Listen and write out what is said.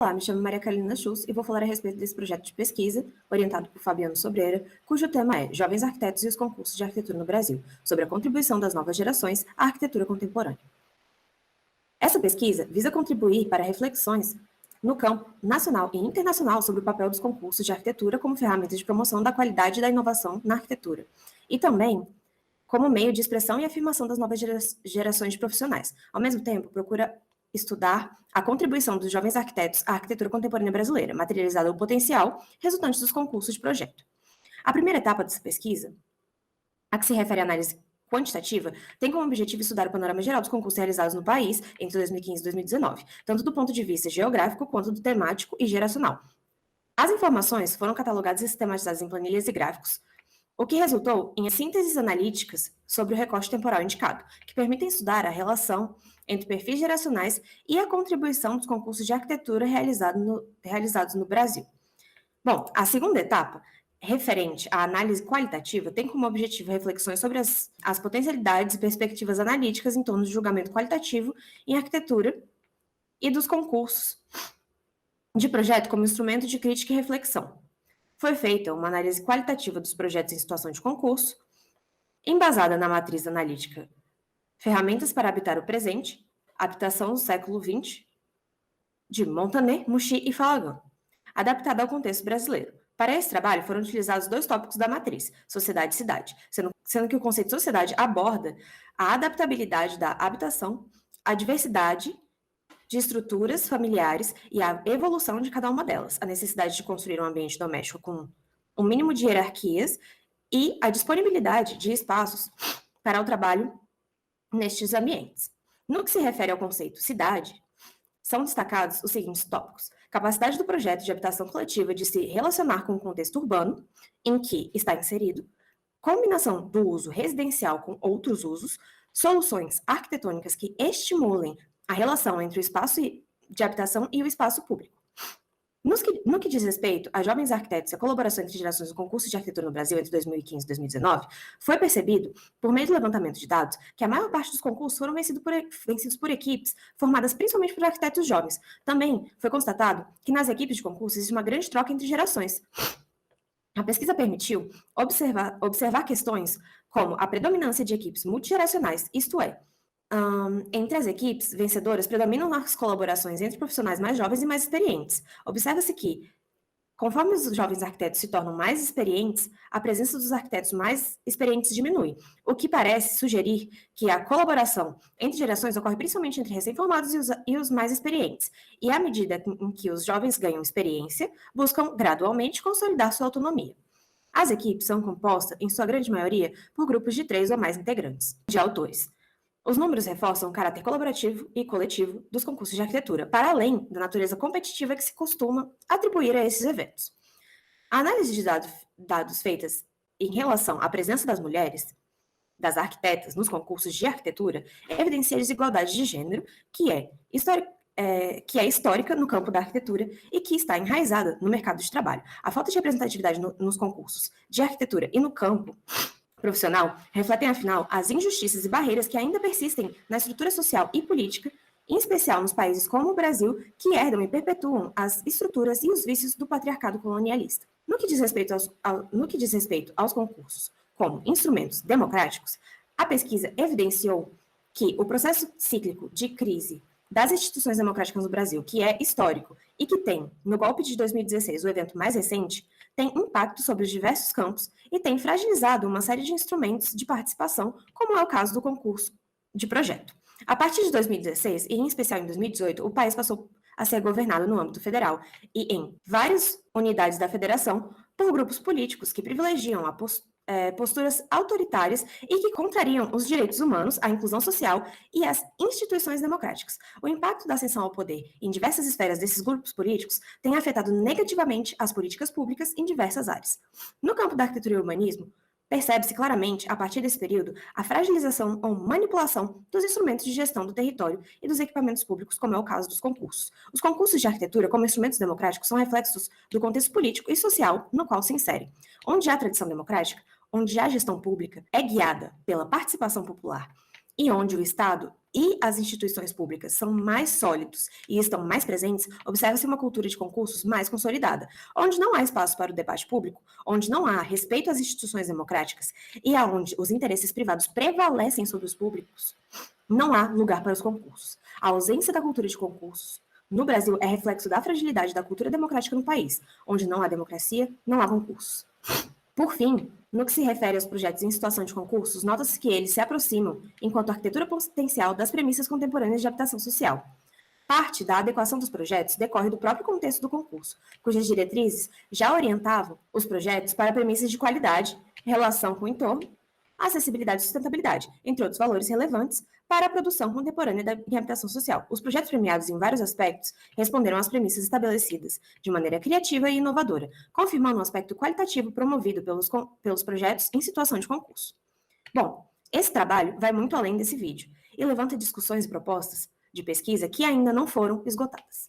Olá, me chamo Maria Carolina Schultz e vou falar a respeito desse projeto de pesquisa, orientado por Fabiano Sobreira, cujo tema é Jovens Arquitetos e os Concursos de Arquitetura no Brasil, sobre a contribuição das novas gerações à arquitetura contemporânea. Essa pesquisa visa contribuir para reflexões no campo nacional e internacional sobre o papel dos concursos de arquitetura como ferramenta de promoção da qualidade e da inovação na arquitetura, e também como meio de expressão e afirmação das novas gerações de profissionais. Ao mesmo tempo, procura estudar a contribuição dos jovens arquitetos à arquitetura contemporânea brasileira, materializada no potencial resultante dos concursos de projeto. A primeira etapa dessa pesquisa, a que se refere à análise quantitativa, tem como objetivo estudar o panorama geral dos concursos realizados no país entre 2015 e 2019, tanto do ponto de vista geográfico quanto do temático e geracional. As informações foram catalogadas e sistematizadas em planilhas e gráficos, o que resultou em sínteses analíticas sobre o recorte temporal indicado, que permitem estudar a relação entre perfis geracionais e a contribuição dos concursos de arquitetura realizados no Brasil. Bom, a segunda etapa, referente à análise qualitativa, tem como objetivo reflexões sobre as potencialidades e perspectivas analíticas em torno do julgamento qualitativo em arquitetura e dos concursos de projeto como instrumento de crítica e reflexão. Foi feita uma análise qualitativa dos projetos em situação de concurso, embasada na matriz analítica Ferramentas para Habitar o Presente, Habitação do Século XX, de Montaner, Mouchy e Fallagan, adaptada ao contexto brasileiro. Para esse trabalho, foram utilizados dois tópicos da matriz, sociedade e cidade, sendo que o conceito de sociedade aborda a adaptabilidade da habitação, a diversidade de estruturas familiares e a evolução de cada uma delas, a necessidade de construir um ambiente doméstico com um mínimo de hierarquias e a disponibilidade de espaços para o trabalho nestes ambientes. No que se refere ao conceito cidade, são destacados os seguintes tópicos: capacidade do projeto de habitação coletiva de se relacionar com o contexto urbano em que está inserido, combinação do uso residencial com outros usos, soluções arquitetônicas que estimulem a relação entre o espaço de habitação e o espaço público. No que diz respeito a jovens arquitetos e a colaboração entre gerações do concurso de arquitetura no Brasil entre 2015 e 2019, foi percebido, por meio do levantamento de dados, que a maior parte dos concursos foram vencidos por equipes formadas principalmente por arquitetos jovens. Também foi constatado que nas equipes de concurso existe uma grande troca entre gerações. A pesquisa permitiu observar questões como a predominância de equipes multigeracionais, isto é, entre as equipes vencedoras, predominam as colaborações entre profissionais mais jovens e mais experientes. Observa-se que, conforme os jovens arquitetos se tornam mais experientes, a presença dos arquitetos mais experientes diminui, o que parece sugerir que a colaboração entre gerações ocorre principalmente entre recém-formados e os mais experientes, e à medida em que os jovens ganham experiência, buscam gradualmente consolidar sua autonomia. As equipes são compostas, em sua grande maioria, por grupos de 3 ou mais integrantes, de autores. Os números reforçam o caráter colaborativo e coletivo dos concursos de arquitetura, para além da natureza competitiva que se costuma atribuir a esses eventos. A análise de dados feitas em relação à presença das mulheres, das arquitetas, nos concursos de arquitetura, evidencia a desigualdade de gênero, que é histórica no campo da arquitetura e que está enraizada no mercado de trabalho. A falta de representatividade nos concursos de arquitetura e no campo profissional refletem, afinal, as injustiças e barreiras que ainda persistem na estrutura social e política, em especial nos países como o Brasil, que herdam e perpetuam as estruturas e os vícios do patriarcado colonialista. No que diz respeito aos concursos como instrumentos democráticos, a pesquisa evidenciou que o processo cíclico de crise das instituições democráticas no Brasil, que é histórico e que tem, no golpe de 2016, o evento mais recente, tem impacto sobre os diversos campos e tem fragilizado uma série de instrumentos de participação, como é o caso do concurso de projeto. A partir de 2016, e em especial em 2018, o país passou a ser governado no âmbito federal e em várias unidades da federação por grupos políticos que privilegiam posturas autoritárias e que contrariam os direitos humanos, a inclusão social e as instituições democráticas. O impacto da ascensão ao poder em diversas esferas desses grupos políticos tem afetado negativamente as políticas públicas em diversas áreas. No campo da arquitetura e urbanismo, percebe-se claramente, a partir desse período, a fragilização ou manipulação dos instrumentos de gestão do território e dos equipamentos públicos, como é o caso dos concursos. Os concursos de arquitetura, como instrumentos democráticos, são reflexos do contexto político e social no qual se inserem. Onde há tradição democrática, onde a gestão pública é guiada pela participação popular e onde o Estado e as instituições públicas são mais sólidos e estão mais presentes, observa-se uma cultura de concursos mais consolidada, onde não há espaço para o debate público, onde não há respeito às instituições democráticas e aonde os interesses privados prevalecem sobre os públicos, não há lugar para os concursos. A ausência da cultura de concursos no Brasil é reflexo da fragilidade da cultura democrática no país, onde não há democracia, não há concursos. Por fim, no que se refere aos projetos em situação de concursos, nota-se que eles se aproximam, enquanto arquitetura potencial, das premissas contemporâneas de habitação social. Parte da adequação dos projetos decorre do próprio contexto do concurso, cujas diretrizes já orientavam os projetos para premissas de qualidade, relação com o entorno, acessibilidade e sustentabilidade, entre outros valores relevantes para a produção contemporânea em habitação social. Os projetos premiados em vários aspectos responderam às premissas estabelecidas de maneira criativa e inovadora, confirmando um aspecto qualitativo promovido pelos projetos em situação de concurso. Bom, esse trabalho vai muito além desse vídeo e levanta discussões e propostas de pesquisa que ainda não foram esgotadas.